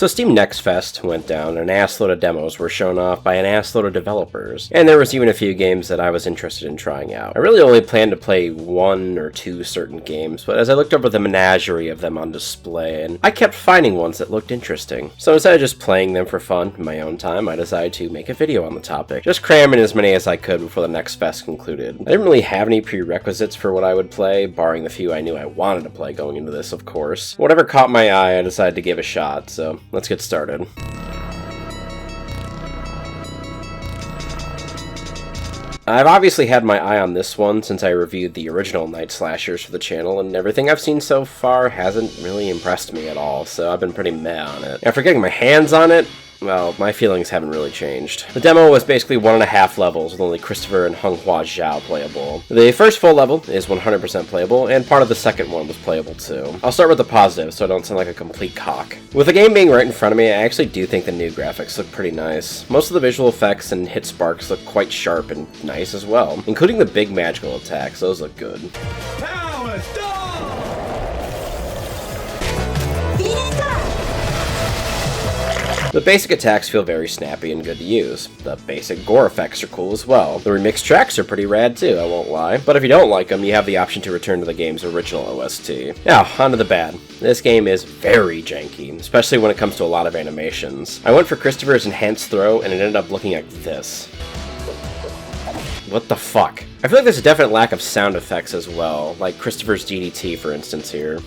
So Steam Next Fest went down, and an assload of demos were shown off by an assload of developers, and there was even a few games that I was interested in trying out. I really only planned to play 1 or 2 certain games, but as I looked over the menagerie of them on display, and I kept finding ones that looked interesting. So instead of just playing them for fun in my own time, I decided to make a video on the topic, just cramming as many as I could before the Next Fest concluded. I didn't really have any prerequisites for what I would play, barring the few I knew I wanted to play going into this, of course. Whatever caught my eye, I decided to give a shot, so let's get started. I've obviously had my eye on this one since I reviewed the original Night Slashers for the channel, and everything I've seen so far hasn't really impressed me at all, so I've been pretty meh on it. After getting my hands on it, well, my feelings haven't really changed. The demo was basically 1.5 levels with only Christopher and Honghua Zhao playable. The first full level is 100% playable, and part of the second one was playable too. I'll start with the positives so I don't sound like a complete cock. With the game being right in front of me, I actually do think the new graphics look pretty nice. Most of the visual effects and hit sparks look quite sharp and nice as well, including the big magical attacks. Those look good. Power The basic attacks feel very snappy and good to use. The basic gore effects are cool as well. The remixed tracks are pretty rad too, I won't lie. But if you don't like them, you have the option to return to the game's original OST. Now, onto the bad. This game is very janky, especially when it comes to a lot of animations. I went for Christopher's enhanced throw, and it ended up looking like this. What the fuck? I feel like there's a definite lack of sound effects as well, like Christopher's DDT for instance here.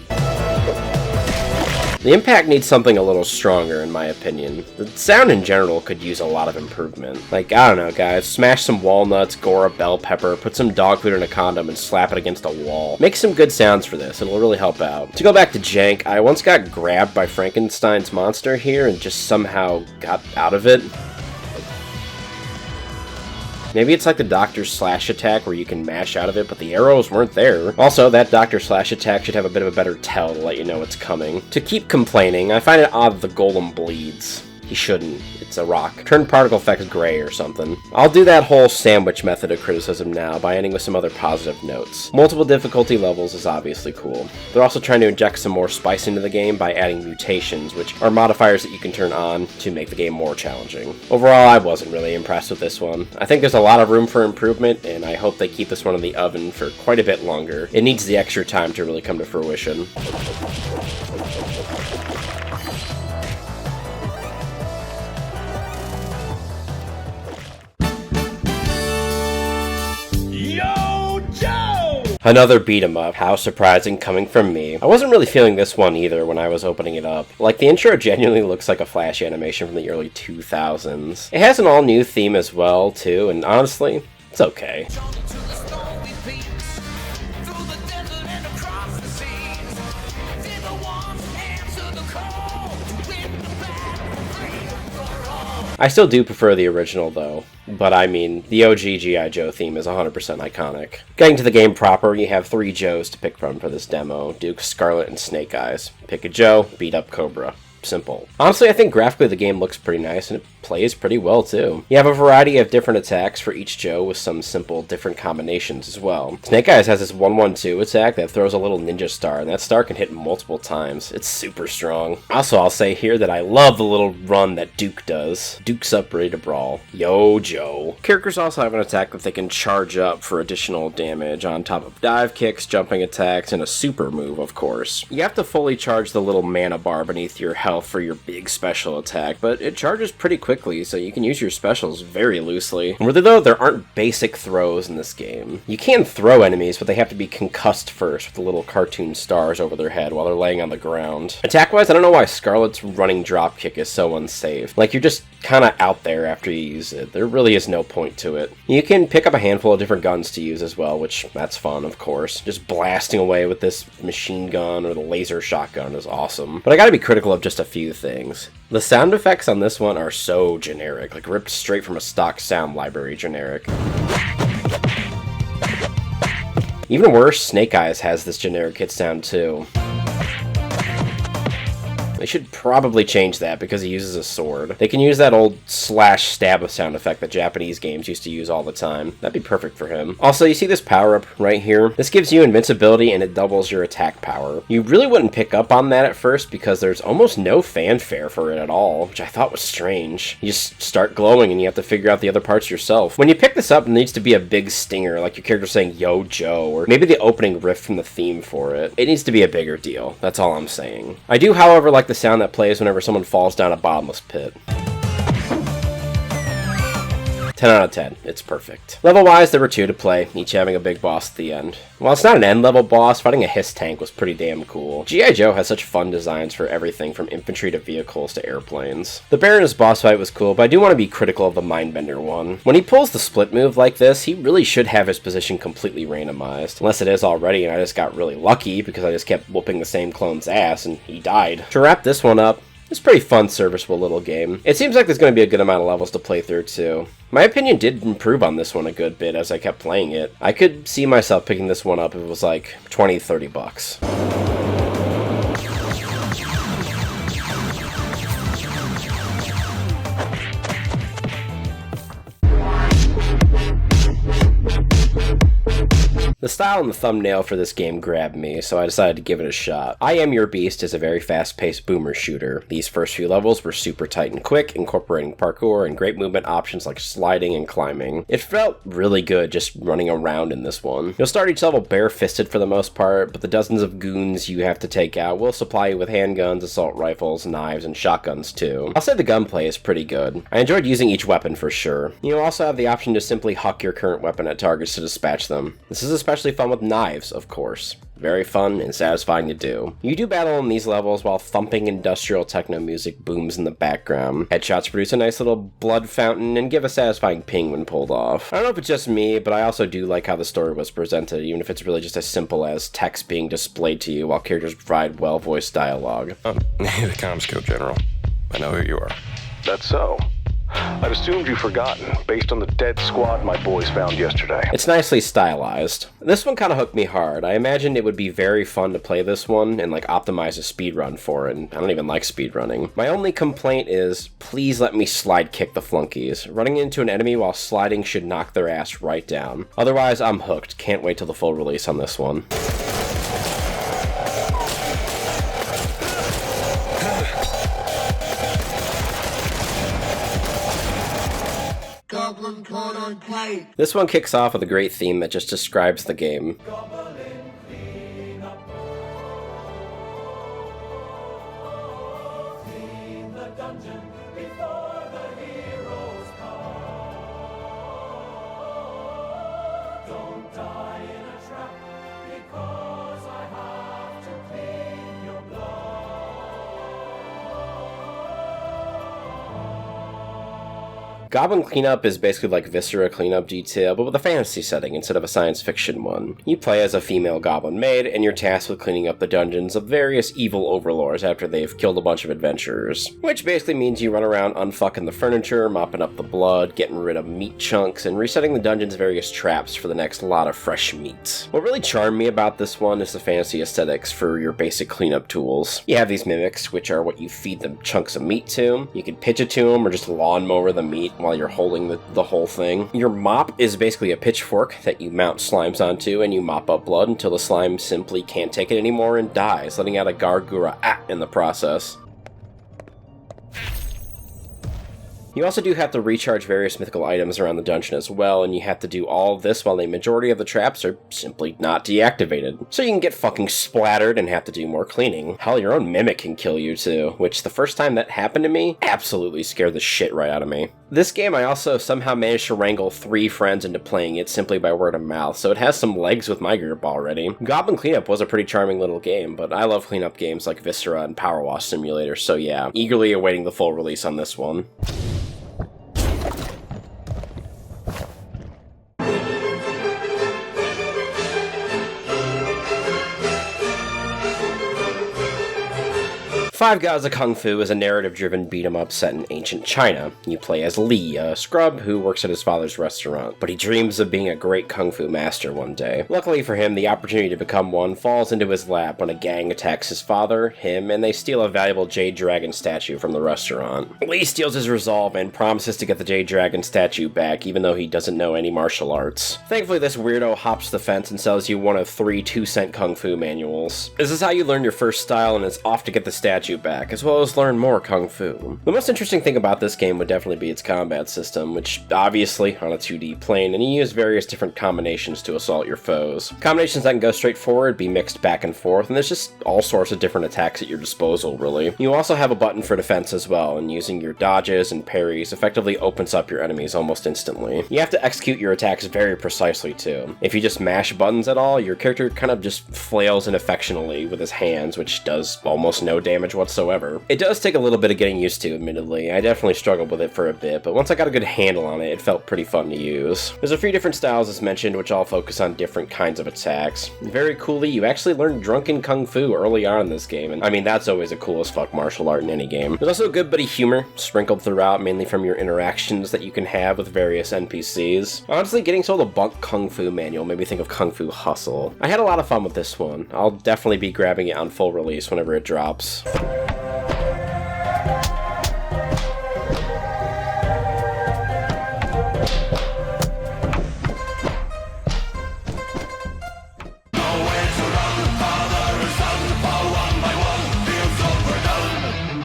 The impact needs something a little stronger, in my opinion. The sound in general could use a lot of improvement. Like, I don't know, guys, smash some walnuts, gore a bell pepper, put some dog food in a condom, and slap it against a wall. Make some good sounds for this, it'll really help out. To go back to jank, I once got grabbed by Frankenstein's monster here and just somehow got out of it. Maybe it's like the Dr. Slash attack where you can mash out of it, but the arrows weren't there. Also, that Dr. Slash attack should have a bit of a better tell to let you know it's coming. To keep complaining, I find it odd that the golem bleeds. He shouldn't. It's a rock. Turn particle effects gray or something. I'll do that whole sandwich method of criticism now by ending with some other positive notes. Multiple difficulty levels is obviously cool. They're also trying to inject some more spice into the game by adding mutations, which are modifiers that you can turn on to make the game more challenging. Overall, I wasn't really impressed with this one. I think there's a lot of room for improvement, and I hope they keep this one in the oven for quite a bit longer. It needs the extra time to really come to fruition. Another beat 'em up. How surprising coming from me. I wasn't really feeling this one either when I was opening it up. Like, the intro genuinely looks like a Flash animation from the early 2000s. It has an all-new theme as well, too, and honestly, it's okay. I still do prefer the original though, but I mean, the OG G.I. Joe theme is 100% iconic. Getting to the game proper, you have 3 Joes to pick from for this demo: Duke, Scarlet, and Snake Eyes. Pick a Joe, beat up Cobra. Simple. Honestly, I think graphically the game looks pretty nice, and it plays pretty well too. You have a variety of different attacks for each Joe with some simple different combinations as well. Snake Eyes has this 1-1-2 attack that throws a little ninja star, and that star can hit multiple times. It's super strong. Also, I'll say here that I love the little run that Duke does. Duke's up ready to brawl. Yo, Joe. Characters also have an attack that they can charge up for additional damage on top of dive kicks, jumping attacks, and a super move, of course. You have to fully charge the little mana bar beneath your health for your big special attack, but it charges pretty quickly, so you can use your specials very loosely. Really though, there aren't basic throws in this game. You can throw enemies, but they have to be concussed first with the little cartoon stars over their head while they're laying on the ground. Attack-wise, I don't know why Scarlet's running dropkick is so unsafe. Like, you're just kind of out there after you use it. There really is no point to it. You can pick up a handful of different guns to use as well, which that's fun, of course. Just blasting away with this machine gun or the laser shotgun is awesome. But I gotta be critical of just a few things. The sound effects on this one are so generic, like ripped straight from a stock sound library generic. Even worse, Snake Eyes has this generic hit sound too. They should probably change that because he uses a sword. They can use that old slash stab sound effect that Japanese games used to use all the time. That'd be perfect for him. Also, you see this power-up right here? This gives you invincibility and it doubles your attack power. You really wouldn't pick up on that at first because there's almost no fanfare for it at all, which I thought was strange. You just start glowing and you have to figure out the other parts yourself. When you pick this up, it needs to be a big stinger, like your character saying, "Yo, Joe," or maybe the opening riff from the theme for it. It needs to be a bigger deal. That's all I'm saying. I do, however, like the sound that plays whenever someone falls down a bottomless pit. 10 out of 10. It's perfect. Level-wise, there were 2 to play, each having a big boss at the end. While it's not an end-level boss, fighting a hiss tank was pretty damn cool. G.I. Joe has such fun designs for everything from infantry to vehicles to airplanes. The Baron's boss fight was cool, but I do want to be critical of the Mindbender one. When he pulls the split move like this, he really should have his position completely randomized. Unless it is already, and I just got really lucky because I just kept whooping the same clone's ass and he died. To wrap this one up, it's a pretty fun, serviceable little game. It seems like there's going to be a good amount of levels to play through, too. My opinion did improve on this one a good bit as I kept playing it. I could see myself picking this one up if it was like 20, 30 bucks. The style and the thumbnail for this game grabbed me, so I decided to give it a shot. I Am Your Beast is a very fast-paced boomer shooter. These first few levels were super tight and quick, incorporating parkour and great movement options like sliding and climbing. It felt really good just running around in this one. You'll start each level bare-fisted for the most part, but the dozens of goons you have to take out will supply you with handguns, assault rifles, knives, and shotguns too. I'll say the gunplay is pretty good. I enjoyed using each weapon for sure. You'll also have the option to simply huck your current weapon at targets to dispatch them. This is especially fun with knives, of course. Very fun and satisfying to do. You do battle in these levels while thumping industrial techno music booms in the background. Headshots produce a nice little blood fountain and give a satisfying ping when pulled off. I don't know if it's just me, but I also do like how the story was presented, even if it's really just as simple as text being displayed to you while characters provide well-voiced dialogue. The comms code, General. I know who you are. That's so. I'd assumed you'd forgotten, based on the dead squad my boys found yesterday. It's nicely stylized. This one kind of hooked me hard. I imagined it would be very fun to play this one and like optimize a speedrun for it, and I don't even like speedrunning. My only complaint is, please let me slide kick the flunkies. Running into an enemy while sliding should knock their ass right down. Otherwise, I'm hooked. Can't wait till the full release on this one. This one kicks off with a great theme that just describes the game. Goblin Cleanup is basically like Viscera Cleanup Detail, but with a fantasy setting instead of a science fiction one. You play as a female goblin maid, and you're tasked with cleaning up the dungeons of various evil overlords after they've killed a bunch of adventurers. Which basically means you run around unfucking the furniture, mopping up the blood, getting rid of meat chunks, and resetting the dungeon's various traps for the next lot of fresh meat. What really charmed me about this one is the fantasy aesthetics for your basic cleanup tools. You have these mimics, which are what you feed them chunks of meat to. You can pitch it to them or just lawnmower the meat while you're holding the whole thing. Your mop is basically a pitchfork that you mount slimes onto, and you mop up blood until the slime simply can't take it anymore and dies, letting out a gargura in the process. You also do have to recharge various mythical items around the dungeon as well, and you have to do all of this while the majority of the traps are simply not deactivated. So you can get fucking splattered and have to do more cleaning. Hell, your own mimic can kill you too, which the first time that happened to me absolutely scared the shit right out of me. This game I also somehow managed to wrangle 3 friends into playing it simply by word of mouth, so it has some legs with my group already. Goblin Cleanup was a pretty charming little game, but I love cleanup games like Viscera and Power Wash Simulator, so yeah, eagerly awaiting the full release on this one. Five Gods of Kung Fu is a narrative-driven beat-em-up set in ancient China. You play as Li, a scrub who works at his father's restaurant, but he dreams of being a great kung fu master one day. Luckily for him, the opportunity to become one falls into his lap when a gang attacks his father, him, and they steal a valuable Jade Dragon statue from the restaurant. Li steals his resolve and promises to get the Jade Dragon statue back, even though he doesn't know any martial arts. Thankfully, this weirdo hops the fence and sells you one of 3 2-cent kung fu manuals. This is how you learn your first style, and it's off to get the statue back, as well as learn more kung fu. The most interesting thing about this game would definitely be its combat system, which obviously on a 2D plane, and you use various different combinations to assault your foes. Combinations that can go straight forward, be mixed back and forth, and there's just all sorts of different attacks at your disposal, really. You also have a button for defense as well, and using your dodges and parries effectively opens up your enemies almost instantly. You have to execute your attacks very precisely too. If you just mash buttons at all, your character kind of just flails ineffectually with his hands, which does almost no damage whatsoever. It does take a little bit of getting used to, admittedly. I definitely struggled with it for a bit, but once I got a good handle on it, it felt pretty fun to use. There's a few different styles as mentioned, which all focus on different kinds of attacks. Very coolly, you actually learn drunken kung fu early on in this game, and I mean, that's always a cool as fuck martial art in any game. There's also good buddy humor sprinkled throughout, mainly from your interactions that you can have with various NPCs. Honestly, getting sold a bunk kung fu manual made me think of Kung Fu Hustle. I had a lot of fun with this one. I'll definitely be grabbing it on full release whenever it drops.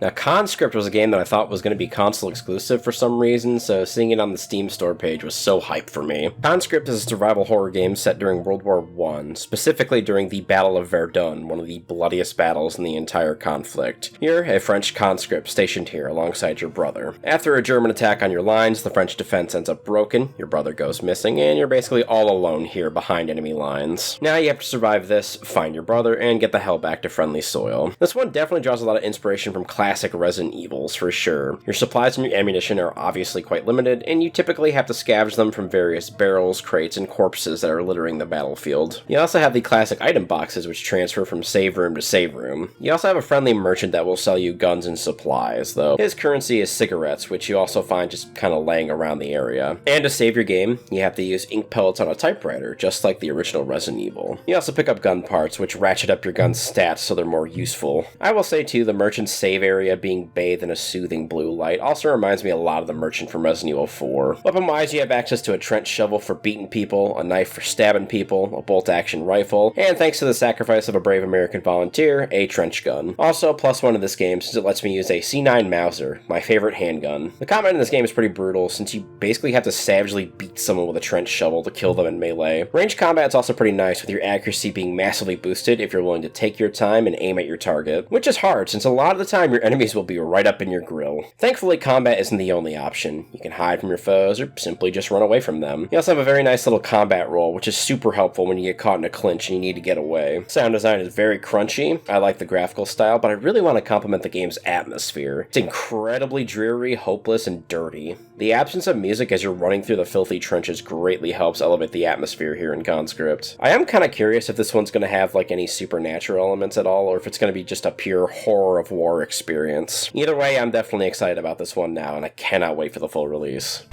Now, Conscript was a game that I thought was going to be console exclusive for some reason, so seeing it on the Steam store page was so hype for me. Conscript is a survival horror game set during World War I, specifically during the Battle of Verdun, one of the bloodiest battles in the entire conflict. You're a French conscript stationed here alongside your brother. After a German attack on your lines, the French defense ends up broken, your brother goes missing, and you're basically all alone here behind enemy lines. Now you have to survive this, find your brother, and get the hell back to friendly soil. This one definitely draws a lot of inspiration from classic Resident Evils, for sure. Your supplies and your ammunition are obviously quite limited, and you typically have to scavenge them from various barrels, crates, and corpses that are littering the battlefield. You also have the classic item boxes, which transfer from save room to save room. You also have a friendly merchant that will sell you guns and supplies, though his currency is cigarettes, which you also find just kind of laying around the area. And to save your game, you have to use ink pellets on a typewriter, just like the original Resident Evil. You also pick up gun parts, which ratchet up your gun's stats so they're more useful. I will say too, the merchant's save area being bathed in a soothing blue light also reminds me a lot of the merchant from Resident Evil 4. Weapon-wise, you have access to a trench shovel for beating people, a knife for stabbing people, a bolt-action rifle, and thanks to the sacrifice of a brave American volunteer, a trench gun. Also, +1 in this game since it lets me use a C9 Mauser, my favorite handgun. The combat in this game is pretty brutal since you basically have to savagely beat someone with a trench shovel to kill them in melee. Range combat is also pretty nice, with your accuracy being massively boosted if you're willing to take your time and aim at your target, which is hard since a lot of the time your enemies will be right up in your grill. Thankfully, combat isn't the only option. You can hide from your foes or simply just run away from them. You also have a very nice little combat roll, which is super helpful when you get caught in a clinch and you need to get away. Sound design is very crunchy. I like the graphical style, but I really want to compliment the game's atmosphere. It's incredibly dreary, hopeless, and dirty. The absence of music as you're running through the filthy trenches greatly helps elevate the atmosphere here in Conscript. I am kind of curious if this one's going to have like any supernatural elements at all, or if it's going to be just a pure horror of war experience. Either way, I'm definitely excited about this one now, and I cannot wait for the full release.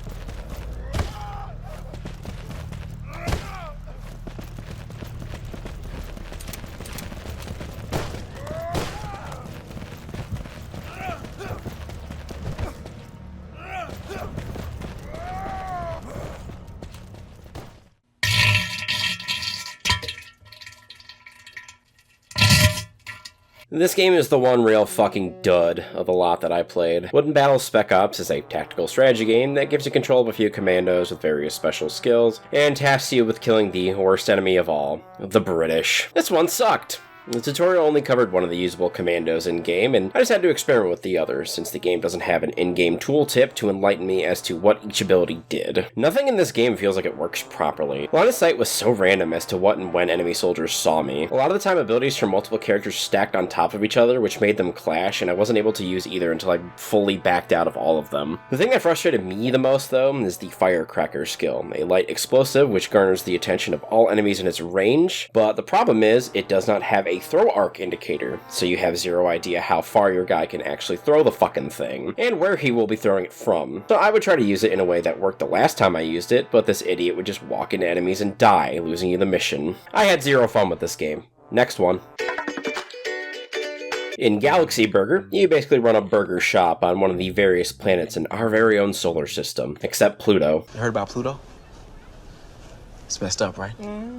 This game is the one real fucking dud of the lot that I played. Wooden Battle Spec Ops is a tactical strategy game that gives you control of a few commandos with various special skills, and tasks you with killing the worst enemy of all, the British. This one sucked. The tutorial only covered one of the usable commandos in-game, and I just had to experiment with the others, since the game doesn't have an in-game tooltip to enlighten me as to what each ability did. Nothing in this game feels like it works properly. Line of sight was so random as to what and when enemy soldiers saw me. A lot of the time, abilities from multiple characters stacked on top of each other, which made them clash, and I wasn't able to use either until I fully backed out of all of them. The thing that frustrated me the most, though, is the Firecracker skill, a light explosive which garners the attention of all enemies in its range, but the problem is, it does not have a a throw arc indicator, so you have zero idea how far your guy can actually throw the fucking thing, and where he will be throwing it from. So I would try to use it in a way that worked the last time I used it, but this idiot would just walk into enemies and die, losing you the mission. I had zero fun with this game. Next one. In Galaxy Burger, you basically run a burger shop on one of the various planets in our very own solar system, except Pluto. You heard about Pluto? It's messed up, right?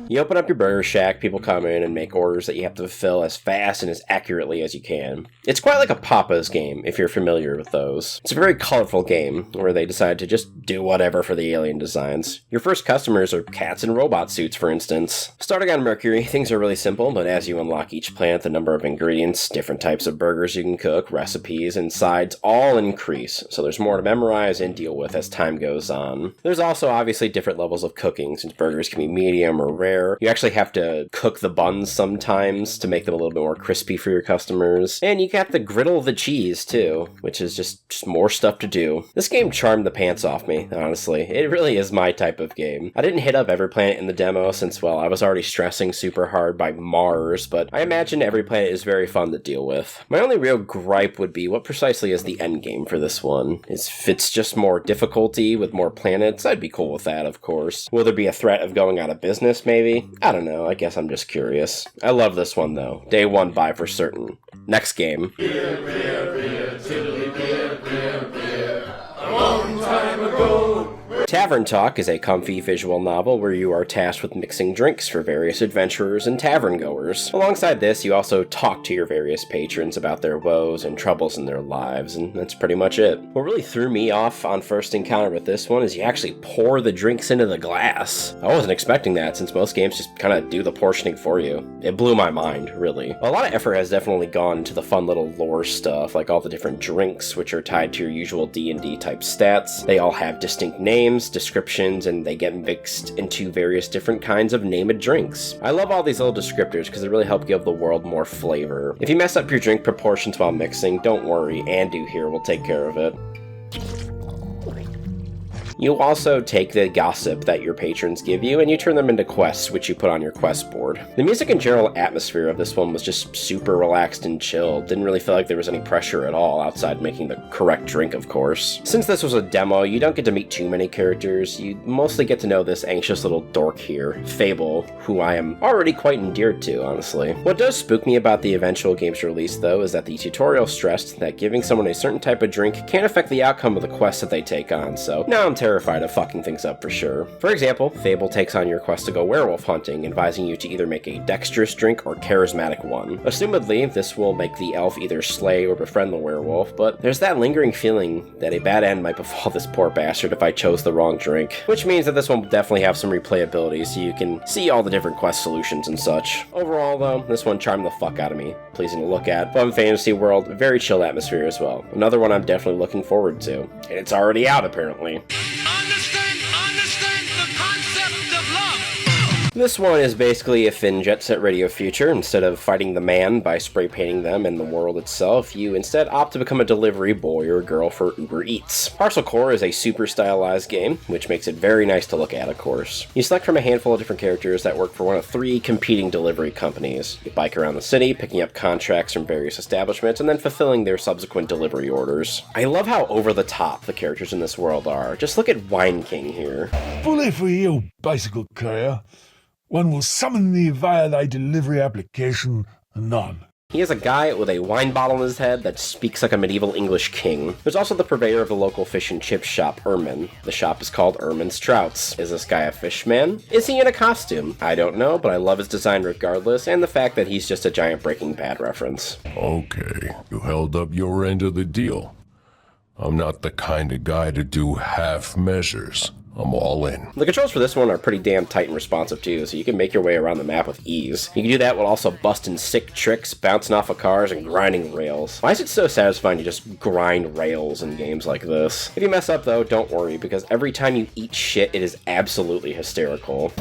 You open up your burger shack, people come in and make orders that you have to fulfill as fast and as accurately as you can. It's quite like a Papa's game, if you're familiar with those. It's a very colorful game, where they decide to just do whatever for the alien designs. Your first customers are cats in robot suits, for instance. Starting on Mercury, things are really simple, but as you unlock each planet, the number of ingredients, different types of burgers you can cook, recipes, and sides all increase, so there's more to memorize and deal with as time goes on. There's also obviously different levels of cooking, since burgers can be medium or rare. You actually have to cook the buns sometimes to make them a little bit more crispy for your customers. And you got to griddle the cheese too, which is just more stuff to do. This game charmed the pants off me, honestly. It really is my type of game. I didn't hit up every planet in the demo since, well, I was already stressing super hard by Mars, but I imagine every planet is very fun to deal with. My only real gripe would be what precisely is the end game for this one. If it's just more difficulty with more planets, I'd be cool with that, of course. Will there be a threat of going out of business, maybe? I don't know, I guess I'm just curious. I love this one, though. Day one buy for certain. Next game. Beer, tiddly beer, a long time ago. Tavern Talk is a comfy visual novel where you are tasked with mixing drinks for various adventurers and tavern goers. Alongside this, you also talk to your various patrons about their woes and troubles in their lives, and that's pretty much it. What really threw me off on first encounter with this one is you actually pour the drinks into the glass. I wasn't expecting that, since most games just kind of do the portioning for you. It blew my mind, really. A lot of effort has definitely gone into the fun little lore stuff, like all the different drinks, which are tied to your usual D&D type stats. They all have distinct names, descriptions, and they get mixed into various different kinds of named drinks. I love all these little descriptors because they really help give the world more flavor. If you mess up your drink proportions while mixing, don't worry, Andu here will take care of it. You also take the gossip that your patrons give you and you turn them into quests, which you put on your quest board. The music and general atmosphere of this one was just super relaxed and chill. Didn't really feel like there was any pressure at all outside making the correct drink, of course. Since this was a demo, you don't get to meet too many characters. You mostly get to know this anxious little dork here, Fable, who I am already quite endeared to, honestly. What does spook me about the eventual game's release, though, is that the tutorial stressed that giving someone a certain type of drink can affect the outcome of the quest that they take on, so now I'm terrified of fucking things up for sure. For example, Fable takes on your quest to go werewolf hunting, advising you to either make a dexterous drink or charismatic one. Assumedly, this will make the elf either slay or befriend the werewolf, but there's that lingering feeling that a bad end might befall this poor bastard if I chose the wrong drink, which means that this one will definitely have some replayability so you can see all the different quest solutions and such. Overall, though, this one charmed the fuck out of me. Pleasing to look at, fun fantasy world, very chill atmosphere as well. Another one I'm definitely looking forward to. And it's already out, apparently. Understand the concept of love. This one is basically if in Jet Set Radio Future, instead of fighting the man by spray painting them and the world itself, you instead opt to become a delivery boy or girl for Uber Eats. Parcel Core is a super stylized game, which makes it very nice to look at, of course. You select from a handful of different characters that work for one of 3 competing delivery companies. You bike around the city, picking up contracts from various establishments, and then fulfilling their subsequent delivery orders. I love how over the top the characters in this world are. Just look at Wine King here. Fully for you, bicycle courier. One will summon thee via thy delivery application, anon. He has a guy with a wine bottle in his head that speaks like a medieval English king. There's also the purveyor of the local fish and chip shop, Ermin. The shop is called Ermin's Trouts. Is this guy a fishman? Is he in a costume? I don't know, but I love his design regardless, and the fact that he's just a giant Breaking Bad reference. Okay, you held up your end of the deal. I'm not the kind of guy to do half measures. I'm all in. The controls for this one are pretty damn tight and responsive too, so you can make your way around the map with ease. You can do that while also busting sick tricks, bouncing off of cars, and grinding rails. Why is it so satisfying to just grind rails in games like this? If you mess up though, don't worry, because every time you eat shit, it is absolutely hysterical.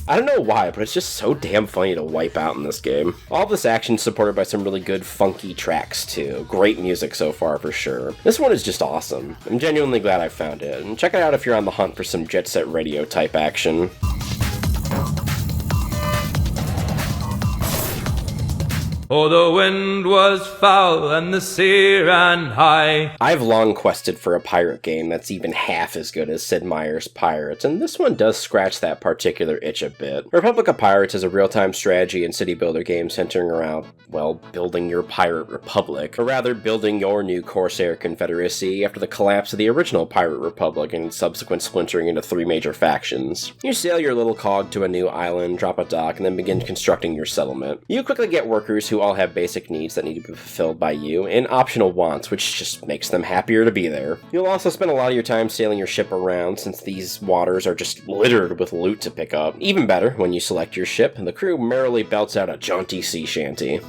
I don't know why, but it's just so damn funny to wipe out in this game. All this action is supported by some really good funky tracks too. Great music so far for sure. This one is just awesome. I'm genuinely glad I found it, and check it out if you're on the hunt for some Jet Set Radio type action. Oh, the wind was foul and the sea ran high. I've long quested for a pirate game that's even half as good as Sid Meier's Pirates, and this one does scratch that particular itch a bit. Republic of Pirates is a real-time strategy and city builder game centering around, well, building your pirate republic, or rather building your new Corsair Confederacy after the collapse of the original Pirate Republic and subsequent splintering into 3 major factions. You sail your little cog to a new island, drop a dock, and then begin constructing your settlement. You quickly get workers who all have basic needs that need to be fulfilled by you, and optional wants, which just makes them happier to be there. You'll also spend a lot of your time sailing your ship around, since these waters are just littered with loot to pick up. Even better, when you select your ship, the crew merrily belts out a jaunty sea shanty.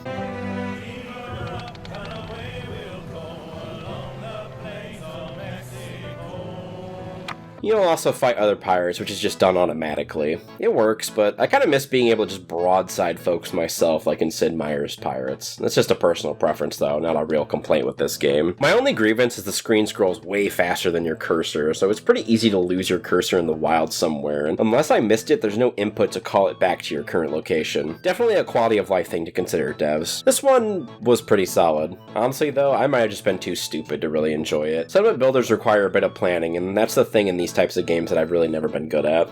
You'll also fight other pirates, which is just done automatically. It works, but I kind of miss being able to just broadside folks myself like in Sid Meier's Pirates. That's just a personal preference though, not a real complaint with this game. My only grievance is the screen scrolls way faster than your cursor, so it's pretty easy to lose your cursor in the wild somewhere, and unless I missed it, there's no input to call it back to your current location. Definitely a quality of life thing to consider, devs. This one was pretty solid. Honestly though, I might have just been too stupid to really enjoy it. Settlement builders require a bit of planning, and that's the thing in these types of games that I've really never been good at.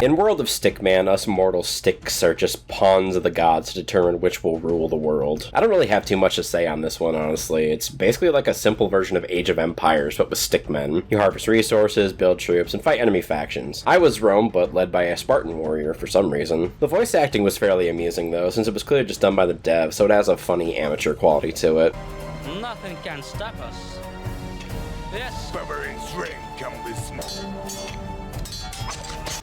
In World of Stickman, us mortal sticks are just pawns of the gods to determine which will rule the world. I don't really have too much to say on this one, honestly. It's basically like a simple version of Age of Empires, but with stickmen. You harvest resources, build troops, and fight enemy factions. I was Rome, but led by a Spartan warrior for some reason. The voice acting was fairly amusing, though, since it was clearly just done by the dev, so it has a funny amateur quality to it. Nothing can stop us. Yes.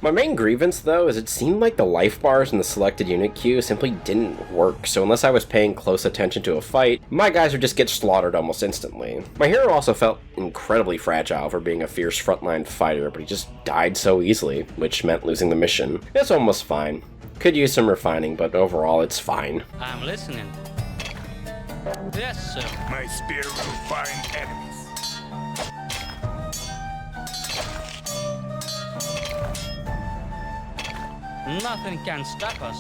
My main grievance, though, is it seemed like the life bars in the selected unit queue simply didn't work, so unless I was paying close attention to a fight, my guys would just get slaughtered almost instantly. My hero also felt incredibly fragile for being a fierce frontline fighter, but he just died so easily, which meant losing the mission. It's almost fine. Could use some refining, but overall it's fine. I'm listening. Yes, sir. My spear will find enemies. Nothing can stop us.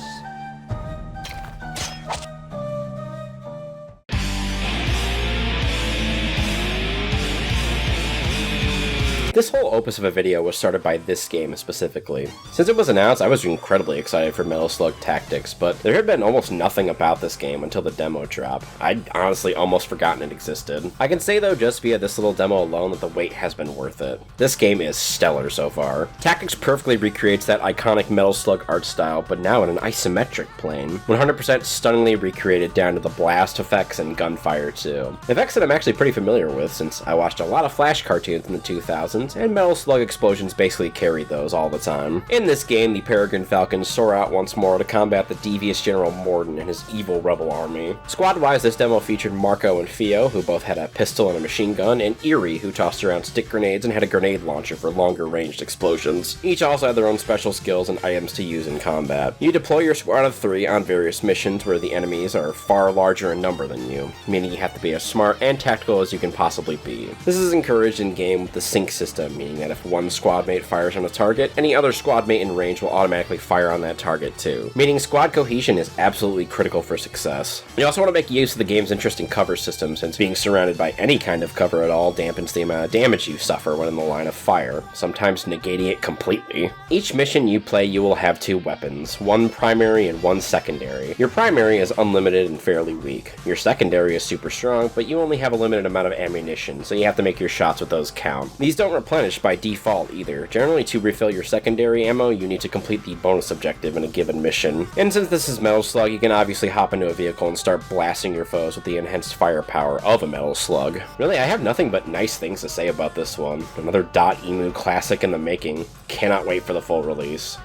This whole opus of a video was started by this game specifically. Since it was announced, I was incredibly excited for Metal Slug Tactics, but there had been almost nothing about this game until the demo drop. I'd honestly almost forgotten it existed. I can say though, just via this little demo alone, that the wait has been worth it. This game is stellar so far. Tactics perfectly recreates that iconic Metal Slug art style, but now in an isometric plane. 100% stunningly recreated down to the blast effects and gunfire too. Effects that I'm actually pretty familiar with, since I watched a lot of Flash cartoons in the 2000s, and Metal Slug explosions basically carried those all the time. In this game, the Peregrine Falcons soar out once more to combat the devious General Morden and his evil rebel army. Squad-wise, this demo featured Marco and Fio, who both had a pistol and a machine gun, and Eerie, who tossed around stick grenades and had a grenade launcher for longer ranged explosions. Each also had their own special skills and items to use in combat. You deploy your squad of 3 on various missions where the enemies are far larger in number than you, meaning you have to be as smart and tactical as you can possibly be. This is encouraged in game with the sync system, meaning that if one squad mate fires on a target, any other squad mate in range will automatically fire on that target too, meaning squad cohesion is absolutely critical for success. You also want to make use of the game's interesting cover system, since being surrounded by any kind of cover at all dampens the amount of damage you suffer when in the line of fire, sometimes negating it completely. Each mission you play, you will have 2 weapons, one primary and one secondary. Your primary is unlimited and fairly weak. Your secondary is super strong, but you only have a limited amount of ammunition, so you have to make your shots with those count. These don't replenish by default either. Generally, to refill your secondary ammo, you need to complete the bonus objective in a given mission. And since this is Metal Slug, you can obviously hop into a vehicle and start blasting your foes with the enhanced firepower of a Metal Slug. Really, I have nothing but nice things to say about this one. Another .emu classic in the making. Cannot wait for the full release.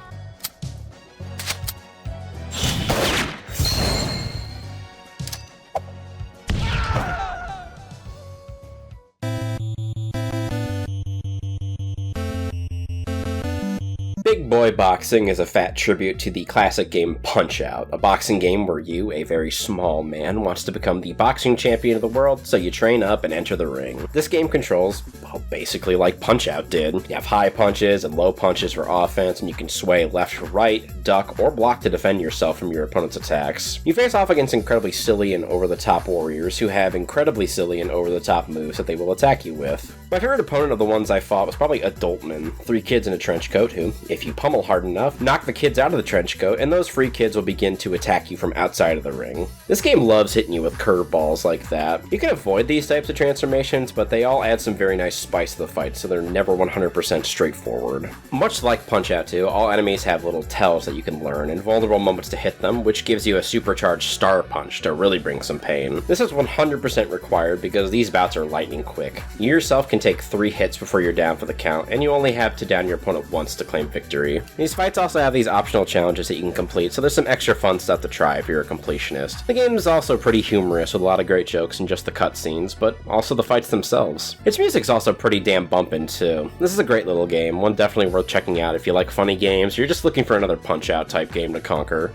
Big Boy Boxing is a fat tribute to the classic game Punch-Out!, a boxing game where you, a very small man, wants to become the boxing champion of the world, so you train up and enter the ring. This game controls, well, basically like Punch-Out! Did. You have high punches and low punches for offense, and you can sway left to right, duck, or block to defend yourself from your opponent's attacks. You face off against incredibly silly and over-the-top warriors who have incredibly silly and over-the-top moves that they will attack you with. My favorite opponent of the ones I fought was probably Adultman, 3 kids in a trench coat who, if you pummel hard enough, knock the kids out of the trench coat, and those free kids will begin to attack you from outside of the ring. This game loves hitting you with curveballs like that. You can avoid these types of transformations, but they all add some very nice spice to the fight, so they're never 100% straightforward. Much like Punch-Out! 2, all enemies have little tells that you can learn, and vulnerable moments to hit them, which gives you a supercharged star punch to really bring some pain. This is 100% required because these bouts are lightning quick. You yourself can take 3 hits before you're down for the count, and you only have to down your opponent once to claim victory. These fights also have these optional challenges that you can complete, so there's some extra fun stuff to try if you're a completionist. The game is also pretty humorous with a lot of great jokes in just the cutscenes, but also the fights themselves. Its music's also pretty damn bumpin' too. This is a great little game, one definitely worth checking out if you like funny games, or you're just looking for another Punch-Out! Type game to conquer.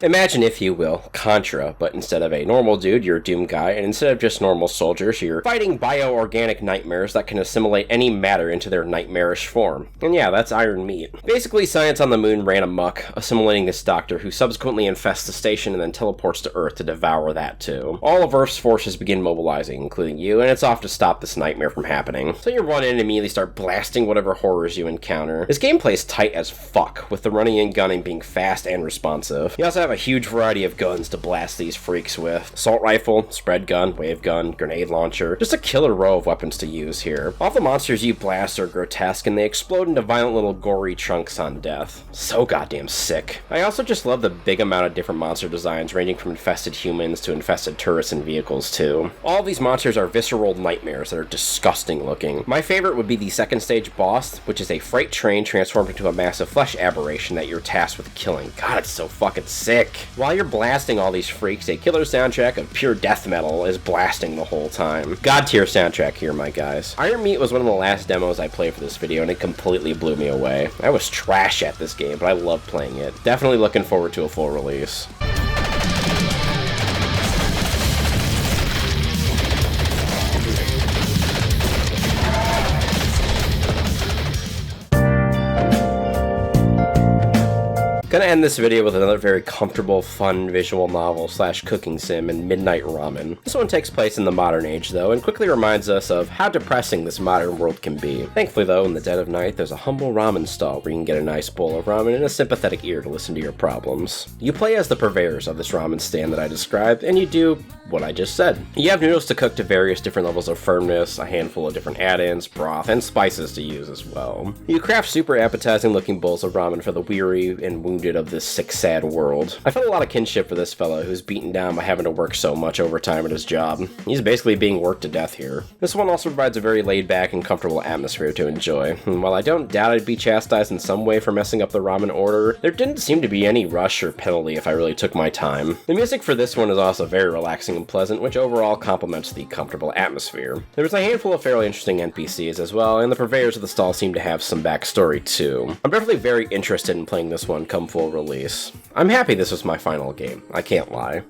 Imagine, if you will, Contra, but instead of a normal dude, you're a Doom guy, and instead of just normal soldiers, you're fighting bioorganic nightmares that can assimilate any matter into their nightmarish form. And yeah, that's Iron Meat. Basically, science on the moon ran amok, assimilating this doctor who subsequently infests the station and then teleports to Earth to devour that too. All of Earth's forces begin mobilizing, including you, and it's off to stop this nightmare from happening. So you run in and immediately start blasting whatever horrors you encounter. This gameplay is tight as fuck, with the running and gunning being fast and responsive. You also have a huge variety of guns to blast these freaks with. Assault rifle, spread gun, wave gun, grenade launcher, just a killer row of weapons to use here. All the monsters you blast are grotesque and they explode into violent little gory chunks on death. So goddamn sick. I also just love the big amount of different monster designs ranging from infested humans to infested turrets and vehicles too. All of these monsters are visceral nightmares that are disgusting looking. My favorite would be the second stage boss, which is a freight train transformed into a massive flesh aberration that you're tasked with killing. God, it's so fucking sick. While you're blasting all these freaks, a killer soundtrack of pure death metal is blasting the whole time. God tier soundtrack here, my guys. Iron Meat was one of the last demos I played for this video, and it completely blew me away. I was trash at this game, but I loved playing it. Definitely looking forward to a full release. Gonna end this video with another very comfortable, fun visual novel / cooking sim in Midnight Ramen. This one takes place in the modern age though, and quickly reminds us of how depressing this modern world can be. Thankfully though, in the dead of night, there's a humble ramen stall where you can get a nice bowl of ramen and a sympathetic ear to listen to your problems. You play as the purveyors of this ramen stand that I described, and you do what I just said. You have noodles to cook to various different levels of firmness, a handful of different add-ins, broth, and spices to use as well. You craft super appetizing looking bowls of ramen for the weary and wounded of this sick, sad world. I felt a lot of kinship for this fellow who's beaten down by having to work so much overtime at his job. He's basically being worked to death here. This one also provides a very laid-back and comfortable atmosphere to enjoy, and while I don't doubt I'd be chastised in some way for messing up the ramen order, there didn't seem to be any rush or penalty if I really took my time. The music for this one is also very relaxing and pleasant, which overall complements the comfortable atmosphere. There's a handful of fairly interesting NPCs as well, and the purveyors of the stall seem to have some backstory too. I'm definitely very interested in playing this one come full release. I'm happy this was my final game, I can't lie.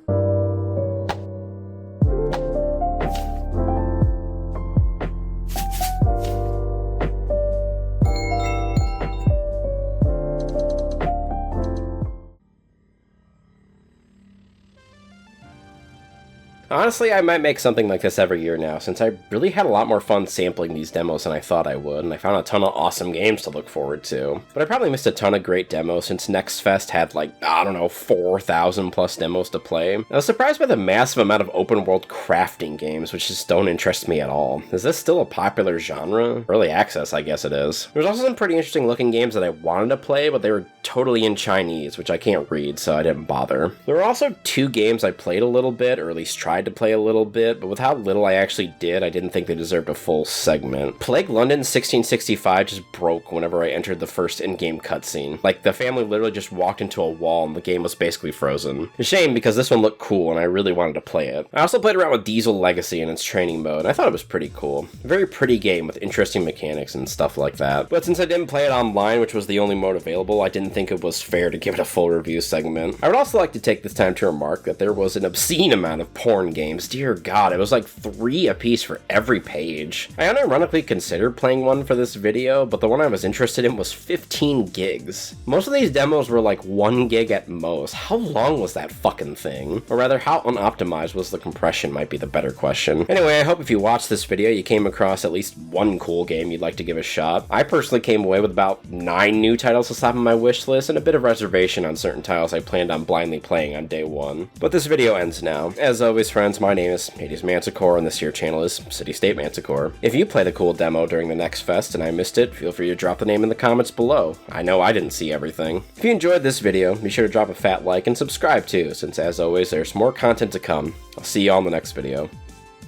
Honestly, I might make something like this every year now, since I really had a lot more fun sampling these demos than I thought I would, and I found a ton of awesome games to look forward to. But I probably missed a ton of great demos since Next Fest had like, I don't know, 4,000 plus demos to play. I was surprised by the massive amount of open world crafting games, which just don't interest me at all. Is this still a popular genre? Early access, I guess it is. There's also some pretty interesting looking games that I wanted to play, but they were totally in Chinese, which I can't read, so I didn't bother. There were also 2 games I played a little bit, or at least tried to to play a little bit, but with how little I actually did, I didn't think they deserved a full segment. Plague London 1665 just broke whenever I entered the first in-game cutscene. Like, the family literally just walked into a wall and the game was basically frozen. A shame, because this one looked cool and I really wanted to play it. I also played around with Diesel Legacy in its training mode, and I thought it was pretty cool. A very pretty game with interesting mechanics and stuff like that. But since I didn't play it online, which was the only mode available, I didn't think it was fair to give it a full review segment. I would also like to take this time to remark that there was an obscene amount of porn games. Dear God, it was like 3 apiece for every page. I unironically considered playing one for this video, but the one I was interested in was 15 gigs. Most of these demos were like 1 gig at most. How long was that fucking thing? Or rather, how unoptimized was the compression might be the better question. Anyway, I hope if you watched this video, you came across at least one cool game you'd like to give a shot. I personally came away with about 9 new titles to slap on my wish list and a bit of reservation on certain titles I planned on blindly playing on day 1. But this video ends now. As always, friends, my name is HadesManticore and this here channel is CityStateManticore. If you played a cool demo during the next fest and I missed it, feel free to drop the name in the comments below. I know I didn't see everything. If you enjoyed this video, be sure to drop a fat like and subscribe too, since as always, there's more content to come. I'll see you all in the next video.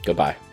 Goodbye.